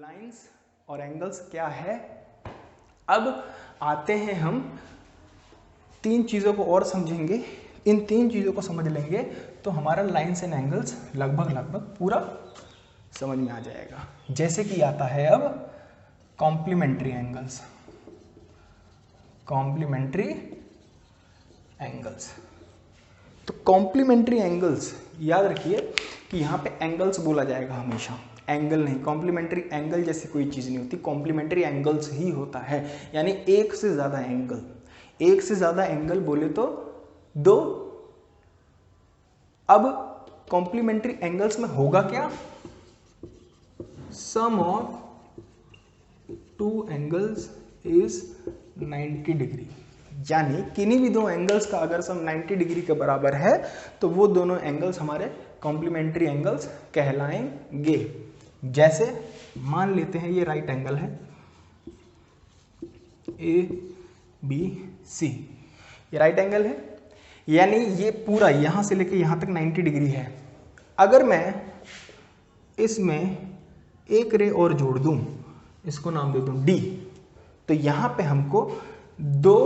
Lines और angles क्या है। अब आते हैं हम तीन चीज़ों को और समझेंगे। इन तीन चीज़ों को समझ लेंगे तो हमारा लाइंस एंड एंगल्स लगभग पूरा समझ में आ जाएगा। जैसे कि आता है अब कॉम्प्लीमेंट्री एंगल्स। कॉम्प्लीमेंट्री एंगल्स, तो कॉम्प्लीमेंट्री एंगल्स याद रखिए कि यहाँ पे एंगल्स बोला जाएगा हमेशा, एंगल नहीं। कॉम्प्लीमेंट्री एंगल जैसी कोई चीज़ नहीं होती, कॉम्प्लीमेंट्री एंगल्स ही होता है, यानी एक से ज़्यादा एंगल। एक से ज़्यादा एंगल बोले तो दो। अब कॉम्प्लीमेंट्री एंगल्स में होगा क्या, sum of two angles is 90 degree, यानी किन्हीं भी दो एंगल्स का अगर सम 90 डिग्री के बराबर है तो वो दोनों एंगल्स हमारे कॉम्प्लीमेंट्री एंगल्स कहलाएंगे। जैसे मान लेते हैं ये राइट एंगल है ABC, ये राइट एंगल है, यानी ये पूरा यहां से लेके यहां तक 90 डिग्री है। अगर मैं इसमें एक रे और जोड़ दूं, इसको नाम दे दूं D, तो यहां पे हमको दो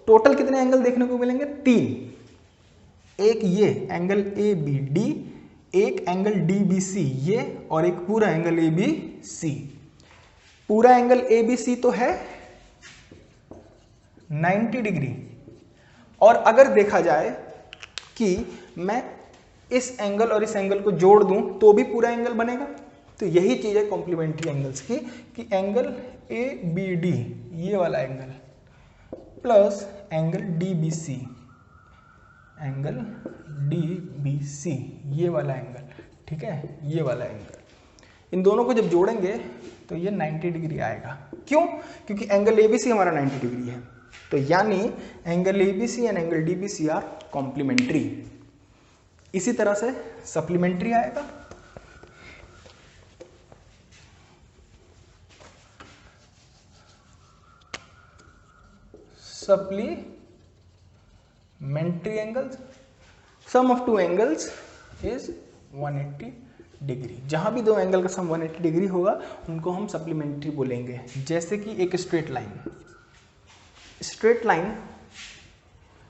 टोटल कितने एंगल देखने को मिलेंगे, तीन। एक ये एंगल ABD, एक एंगल DBC ये, और एक पूरा एंगल ABC। पूरा एंगल ABC तो है 90 डिग्री, और अगर देखा जाए कि मैं इस एंगल और इस एंगल को जोड़ दूं तो भी पूरा एंगल बनेगा। तो यही चीज है कॉम्प्लीमेंट्री एंगल्स की, कि एंगल ABD ये वाला angle plus angle DBC, angle DBC ये वाला एंगल, ठीक है, ये वाला एंगल, इन दोनों को जब जोड़ेंगे तो ये 90 डिग्री आएगा। क्यों? क्योंकि एंगल ABC हमारा 90 डिग्री है, तो यानी angle ABC and angle DBC are complementary. इसी तरह से सप्लीमेंट्री आएगा, supplementary angles, sum of two angles is 180 degree. जहां भी दो एंगल का सम 180 डिग्री होगा उनको हम सप्लीमेंट्री बोलेंगे। जैसे कि एक स्ट्रेट लाइन, स्ट्रेट लाइन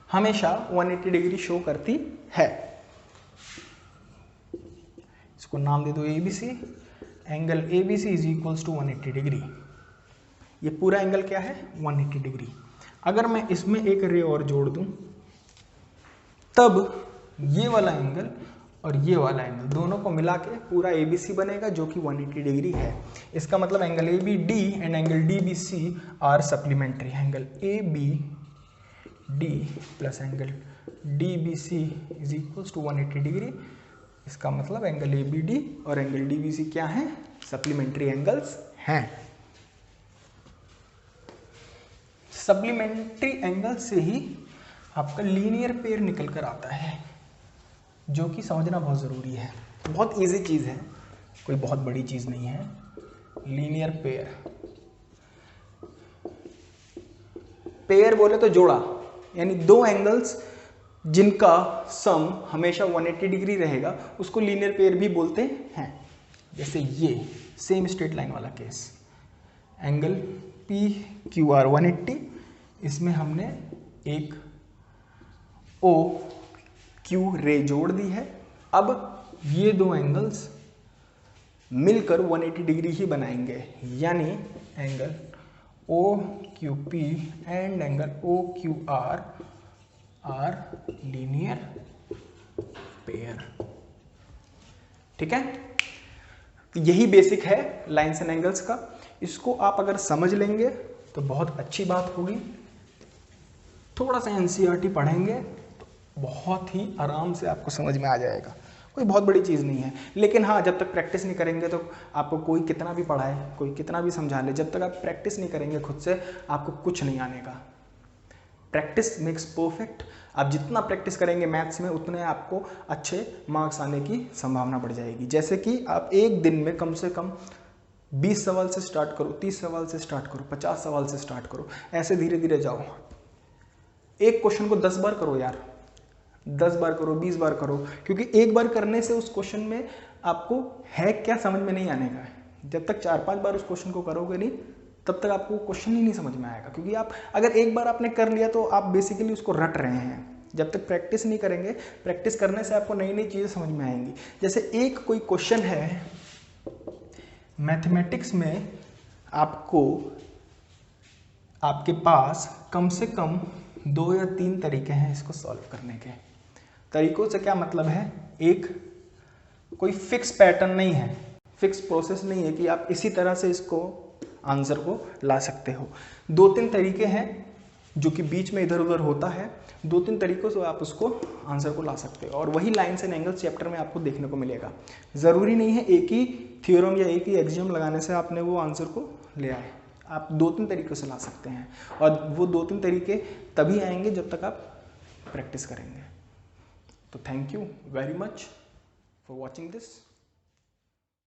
हमेशा 180 डिग्री शो करती है। इसको नाम दे दो ABC, angle ABC is equals to 180 degree. ये पूरा एंगल क्या है, 180 डिग्री। अगर मैं इसमें एक रे और जोड़ दूं तब ये वाला एंगल और ये वाला एंगल दोनों को मिला के पूरा ABC बनेगा जो कि 180 डिग्री है। इसका मतलब angle ABD and angle DBC are supplementary. Angle ABD plus angle DBC is equals to 180 degree. इसका मतलब एंगल ABD और एंगल DBC क्या है, सप्लीमेंट्री एंगल्स हैं। सप्लीमेंट्री एंगल से ही आपका लीनियर पेयर निकल कर आता है, जो कि समझना बहुत ज़रूरी है। बहुत इजी चीज़ है, कोई बहुत बड़ी चीज़ नहीं है। लीनियर पेयर, पेयर बोले तो जोड़ा, यानी दो एंगल्स जिनका सम हमेशा 180 डिग्री रहेगा उसको लीनियर पेयर भी बोलते हैं। जैसे ये सेम स्ट्रेट लाइन वाला केस, एंगल PQR 180, इसमें हमने एक OQ रे जोड़ दी है। अब ये दो एंगल्स मिलकर 180 डिग्री ही बनाएंगे, यानी angle OQP and angle OQR are linear pair. ठीक है, तो यही बेसिक है लाइंस एंड एंगल्स का। इसको आप अगर समझ लेंगे तो बहुत अच्छी बात होगी। थोड़ा सा NCERT पढ़ेंगे तो बहुत ही आराम से आपको समझ में आ जाएगा। कोई बहुत बड़ी चीज़ नहीं है, लेकिन हाँ, जब तक प्रैक्टिस नहीं करेंगे तो आपको कोई कितना भी पढ़ाए, कोई कितना भी समझा ले, जब तक आप प्रैक्टिस नहीं करेंगे खुद से आपको कुछ नहीं आने का। Practice makes perfect. आप जितना प्रैक्टिस करेंगे मैथ्स में उतने आपको अच्छे मार्क्स आने की संभावना बढ़ जाएगी। जैसे कि आप एक दिन में कम से कम 20 सवाल से स्टार्ट करो, 30 सवाल से स्टार्ट करो, 50 सवाल से स्टार्ट करो, ऐसे धीरे धीरे जाओ। एक क्वेश्चन को 10 बार करो यार, 10 बार करो, 20 बार करो, क्योंकि एक बार करने से उस क्वेश्चन में आपको है क्या समझ में नहीं आने का है। जब तक 4-5 बार उस क्वेश्चन को करोगे नहीं तब तक आपको क्वेश्चन ही नहीं समझ में आएगा, क्योंकि आप अगर एक बार आपने कर लिया तो आप बेसिकली उसको रट रहे हैं। जब तक प्रैक्टिस नहीं करेंगे, प्रैक्टिस करने से आपको नई नई चीज़ें समझ में आएंगी। जैसे एक कोई क्वेश्चन है मैथमेटिक्स में, आपके पास कम से कम 2 या 3 तरीके हैं इसको सॉल्व करने के। तरीकों से क्या मतलब है, एक कोई फिक्स पैटर्न नहीं है, फिक्स प्रोसेस नहीं है कि आप इसी तरह से इसको आंसर को ला सकते हो। 2-3 तरीके हैं जो कि बीच में इधर उधर होता है, 2-3 तरीकों से आप उसको आंसर को ला सकते हो, और वही लाइन्स एंड एंगल्स चैप्टर में आपको देखने को मिलेगा। ज़रूरी नहीं है एक ही थ्योरम या एक ही एक्सियम लगाने से आपने वो आंसर को ले आए, आप 2-3 तरीकों से ला सकते हैं, और वो 2-3 तरीके तभी आएंगे जब तक आप प्रैक्टिस करेंगे। तो thank you very much for watching this.